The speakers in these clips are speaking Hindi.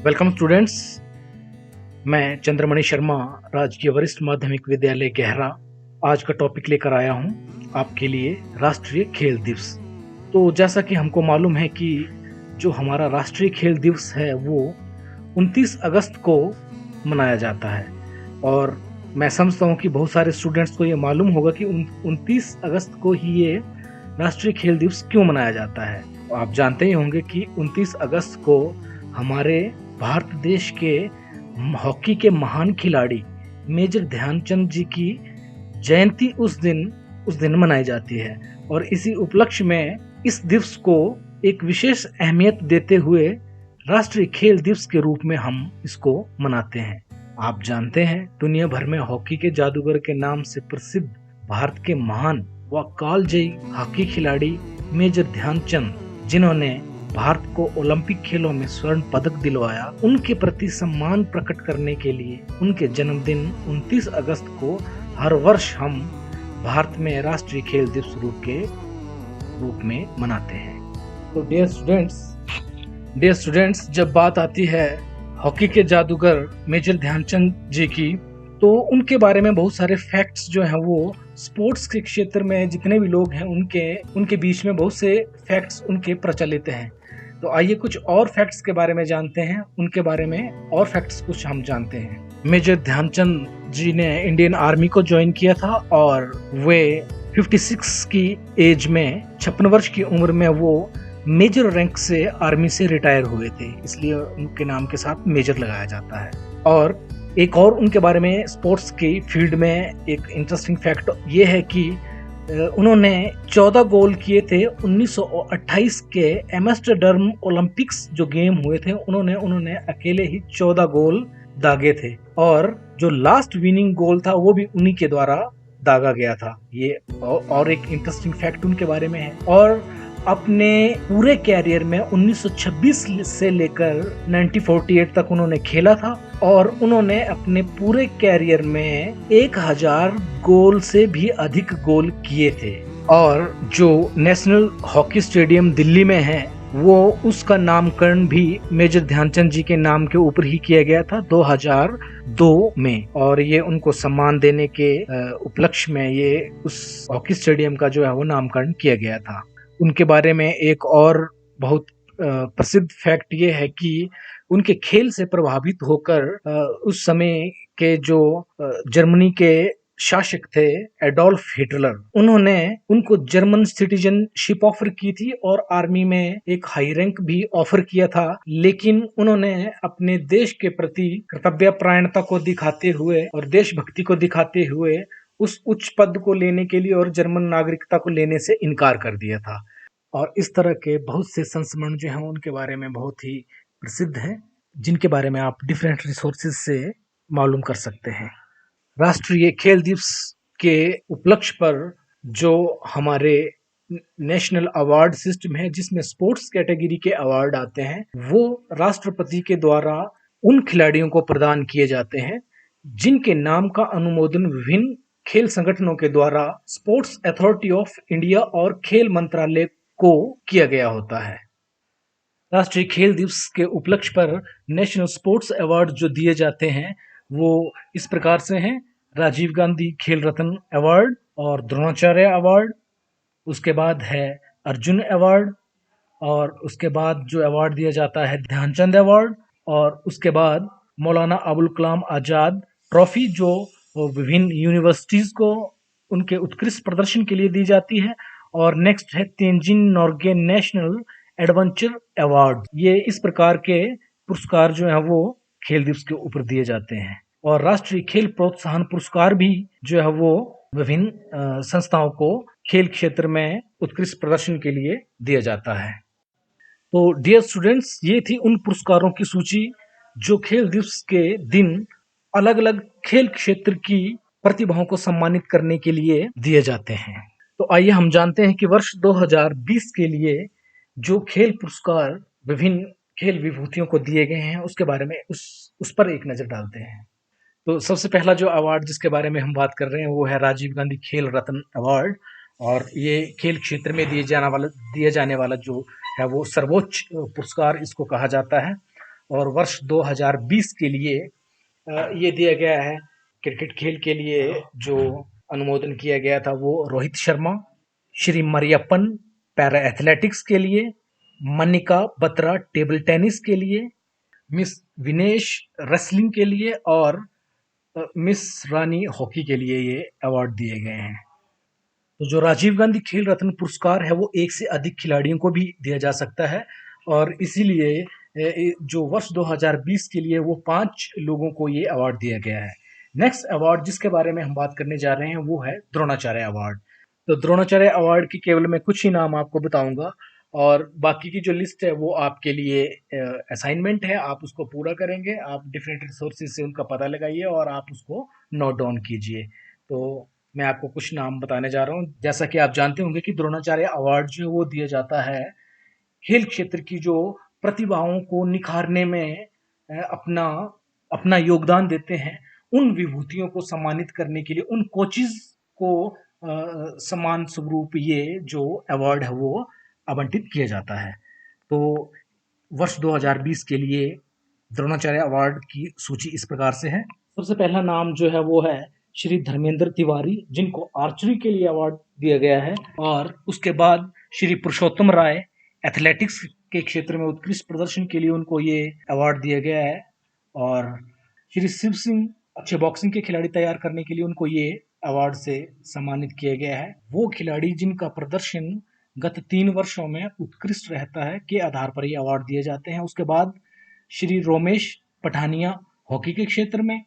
Welcome students. मैं चंद्रमणि शर्मा, राजकीय वरिष्ठ माध्यमिक विद्यालय गहरा, आज का टॉपिक लेकर आया हूं आपके लिए राष्ट्रीय खेल दिवस। तो जैसा कि हमको मालूम है कि जो हमारा राष्ट्रीय खेल दिवस है वो 29 अगस्त को मनाया जाता है। और मैं समझता हूं कि बहुत सारे स्टूडेंट्स को ये मालूम होगा कि 29 अगस्त को ही ये राष्ट्रीय खेल दिवस क्यों मनाया जाता है। तो आप जानते ही होंगे कि 29 अगस्त को हमारे भारत देश के हॉकी के महान खिलाड़ी मेजर ध्यानचंद जी की जयंती उस दिन मनाई जाती है। और इसी उपलक्ष्य में इस दिवस को एक विशेष अहमियत देते हुए राष्ट्रीय खेल दिवस के रूप में हम इसको मनाते हैं। आप जानते हैं, दुनिया भर में हॉकी के जादूगर के नाम से प्रसिद्ध भारत के महान व कालजयी हॉकी खिलाड़ी मेजर ध्यानचंद, जिन्होंने भारत को ओलंपिक खेलों में स्वर्ण पदक दिलवाया, उनके प्रति सम्मान प्रकट करने के लिए उनके जन्मदिन 29 अगस्त को हर वर्ष हम भारत में राष्ट्रीय खेल दिवस रूप में मनाते हैं। तो डियर स्टूडेंट्स, जब बात आती है हॉकी के जादूगर मेजर ध्यानचंद जी की, तो उनके बारे में बहुत सारे फैक्ट्स जो हैं वो स्पोर्ट्स के क्षेत्र में जितने भी लोग हैं उनके बीच में बहुत से फैक्ट्स उनके प्रचलित हैं। तो आइए कुछ और फैक्ट्स के बारे में जानते हैं, उनके बारे में और फैक्ट्स कुछ हम जानते हैं। मेजर ध्यानचंद जी ने इंडियन आर्मी को ज्वाइन किया था और वे 56 की एज में 56 वर्ष की उम्र में वो मेजर रैंक से आर्मी से रिटायर हुए थे, इसलिए उनके नाम के साथ मेजर लगाया जाता है। और एक और उनके बारे में स्पोर्ट्स की फील्ड में एक इंटरेस्टिंग फैक्ट ये है कि उन्होंने 14 गोल किए थे 1928 के एम्स्टर्डम ओलंपिक्स जो गेम हुए थे, उन्होंने अकेले ही 14 गोल दागे थे। और जो लास्ट विनिंग गोल था वो भी उन्हीं के द्वारा दागा गया था। ये और एक इंटरेस्टिंग फैक्ट उनके बारे में है। और अपने पूरे कैरियर में 1926 से लेकर 1948 तक उन्होंने खेला था और उन्होंने अपने पूरे कैरियर में 1000 गोल से भी अधिक गोल किए थे। और जो नेशनल हॉकी स्टेडियम दिल्ली में है वो उसका नामकरण भी मेजर ध्यानचंद जी के नाम के ऊपर ही किया गया था 2002 में। और ये उनको सम्मान देने के उपलक्ष्य में ये उस हॉकी स्टेडियम का जो है वो नामकरण किया गया था। उनके बारे में एक और बहुत प्रसिद्ध फैक्ट ये है कि उनके खेल से प्रभावित होकर उस समय के जो जर्मनी के शासक थे एडोल्फ हिटलर, उन्होंने उनको जर्मन सिटीजनशिप ऑफर की थी और आर्मी में एक हाई रैंक भी ऑफर किया था। लेकिन उन्होंने अपने देश के प्रति कर्तव्यपरायणता को दिखाते हुए और देशभक्ति को दिखाते हुए उस उच्च पद को लेने के लिए और जर्मन नागरिकता को लेने से इनकार कर दिया था। और इस तरह के बहुत से संस्मरण जो हैं उनके बारे में बहुत ही प्रसिद्ध हैं, जिनके बारे में आप डिफरेंट रिसोर्सेज से मालूम कर सकते हैं। राष्ट्रीय खेल दिवस के उपलक्ष्य पर जो हमारे नेशनल अवार्ड सिस्टम है, जिसमें स्पोर्ट्स कैटेगरी के अवार्ड आते हैं, वो राष्ट्रपति के द्वारा उन खिलाड़ियों को प्रदान किए जाते हैं जिनके नाम का अनुमोदन विभिन्न खेल संगठनों के द्वारा स्पोर्ट्स अथॉरिटी ऑफ इंडिया और खेल मंत्रालय को किया गया होता है। राष्ट्रीय खेल दिवस के उपलक्ष्य पर नेशनल स्पोर्ट्स अवार्ड जो दिए जाते हैं वो इस प्रकार से हैं: राजीव गांधी खेल रत्न अवार्ड और द्रोणाचार्य अवार्ड, उसके बाद है अर्जुन अवार्ड, और उसके बाद जो अवार्ड दिया जाता है ध्यानचंद अवार्ड, और उसके बाद मौलाना अबुल कलाम आजाद ट्रॉफी जो विभिन्न यूनिवर्सिटीज को उनके उत्कृष्ट प्रदर्शन के लिए दी जाती है। और नेक्स्ट है Tenzin Norgay national adventure award. ये इस प्रकार के पुरस्कार जो है वो खेल दिवस के ऊपर दिए जाते हैं। और राष्ट्रीय खेल प्रोत्साहन पुरस्कार भी जो है वो विभिन्न संस्थाओं को खेल क्षेत्र में उत्कृष्ट प्रदर्शन के लिए दिया जाता है। तो डियर स्टूडेंट्स, ये थी उन पुरस्कारों की सूची जो खेल दिवस के दिन अलग अलग खेल क्षेत्र की प्रतिभाओं को सम्मानित करने के लिए दिए जाते हैं। तो आइए हम जानते हैं कि वर्ष 2020 के लिए जो खेल पुरस्कार विभिन्न खेल विभूतियों को दिए गए हैं उसके बारे में उस पर एक नजर डालते हैं। तो सबसे पहला जो अवार्ड जिसके बारे में हम बात कर रहे हैं वो है राजीव गांधी खेल रत्न अवार्ड। और ये खेल क्षेत्र में दिए जाने वाला जो है वो सर्वोच्च पुरस्कार इसको कहा जाता है। और वर्ष 2020 के लिए ये दिया गया है। क्रिकेट खेल के लिए जो अनुमोदन किया गया था वो रोहित शर्मा, श्री मरियप्पन पैरा एथलेटिक्स के लिए, मनिका बत्रा टेबल टेनिस के लिए, मिस विनेश रेसलिंग के लिए और मिस रानी हॉकी के लिए ये अवार्ड दिए गए हैं। तो जो राजीव गांधी खेल रत्न पुरस्कार है वो एक से अधिक खिलाड़ियों को भी दिया जा सकता है और इसीलिए जो वर्ष 2020 के लिए वो 5 लोगों को ये अवार्ड दिया गया है। नेक्स्ट अवार्ड जिसके बारे में हम बात करने जा रहे हैं वो है द्रोणाचार्य अवार्ड। तो द्रोणाचार्य अवार्ड की केवल मैं कुछ ही नाम आपको बताऊंगा और बाकी की जो लिस्ट है वो आपके लिए असाइनमेंट है, आप उसको पूरा करेंगे, आप डिफरेंट रिसोर्सेज से उनका पता लगाइए और आप उसको नोट डाउन कीजिए। तो मैं आपको कुछ नाम बताने जा रहा हूँ। जैसा कि आप जानते होंगे कि द्रोणाचार्य अवार्ड जो है वो दिया जाता है खेल क्षेत्र की जो प्रतिभाओं को निखारने में अपना अपना योगदान देते हैं, उन विभूतियों को सम्मानित करने के लिए उन कोचेस को समान स्वरूप ये जो अवार्ड है वो आवंटित किया जाता है। तो वर्ष 2020 के लिए द्रोणाचार्य अवार्ड की सूची इस प्रकार से है। सबसे पहला नाम जो है वो है श्री धर्मेंद्र तिवारी, जिनको आर्चरी के लिए अवार्ड दिया गया है। और उसके बाद श्री पुरुषोत्तम राय, एथलेटिक्स के क्षेत्र में उत्कृष्ट प्रदर्शन के लिए उनको ये अवार्ड दिया गया है। और श्री शिव सिंह, अच्छे बॉक्सिंग के खिलाड़ी तैयार करने के लिए उनको ये अवार्ड से सम्मानित किया गया है। वो खिलाड़ी जिनका प्रदर्शन गत 3 वर्षों में उत्कृष्ट रहता है के आधार पर ये अवार्ड दिए जाते हैं। उसके बाद श्री रोमेश पठानिया हॉकी के क्षेत्र में,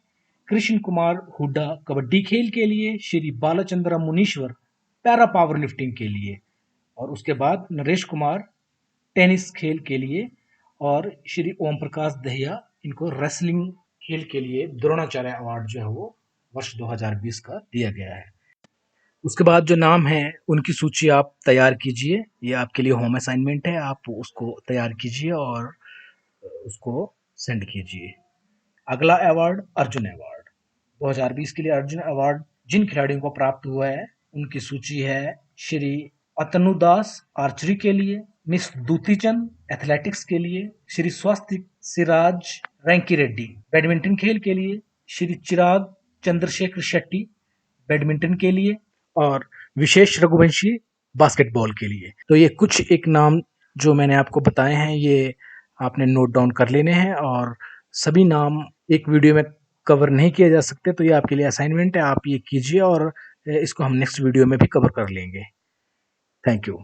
कृष्ण कुमार हुड्डा कबड्डी खेल के लिए, श्री बालचंद्र मुनीश्वर पैरा पावर लिफ्टिंग के लिए, और उसके बाद नरेश कुमार टेनिस खेल के लिए, और श्री ओम प्रकाश दहिया इनको रेसलिंग खेल के लिए द्रोणाचार्य अवार्ड जो है वो वर्ष 2020 का दिया गया है। उसके बाद जो नाम है उनकी सूची आप तैयार कीजिए, ये आपके लिए होम असाइनमेंट है, आप उसको तैयार कीजिए और उसको सेंड कीजिए। अगला अवार्ड अर्जुन अवार्ड। 2020 के लिए अर्जुन अवार्ड जिन खिलाड़ियों को प्राप्त हुआ है उनकी सूची है श्री अतनु दास आर्चरी के लिए, मिस दूती चंद एथलेटिक्स के लिए, श्री स्वास्तिक सिराज रैंकी रेड्डी बैडमिंटन खेल के लिए, श्री चिराग चंद्रशेखर शेट्टी बैडमिंटन के लिए, और विशेष रघुवंशी बास्केटबॉल के लिए। तो ये कुछ एक नाम जो मैंने आपको बताए हैं ये आपने नोट डाउन कर लेने हैं, और सभी नाम एक वीडियो में कवर नहीं किए जा सकते, तो ये आपके लिए असाइनमेंट है, आप ये कीजिए और इसको हम नेक्स्ट वीडियो में भी कवर कर लेंगे। Thank you.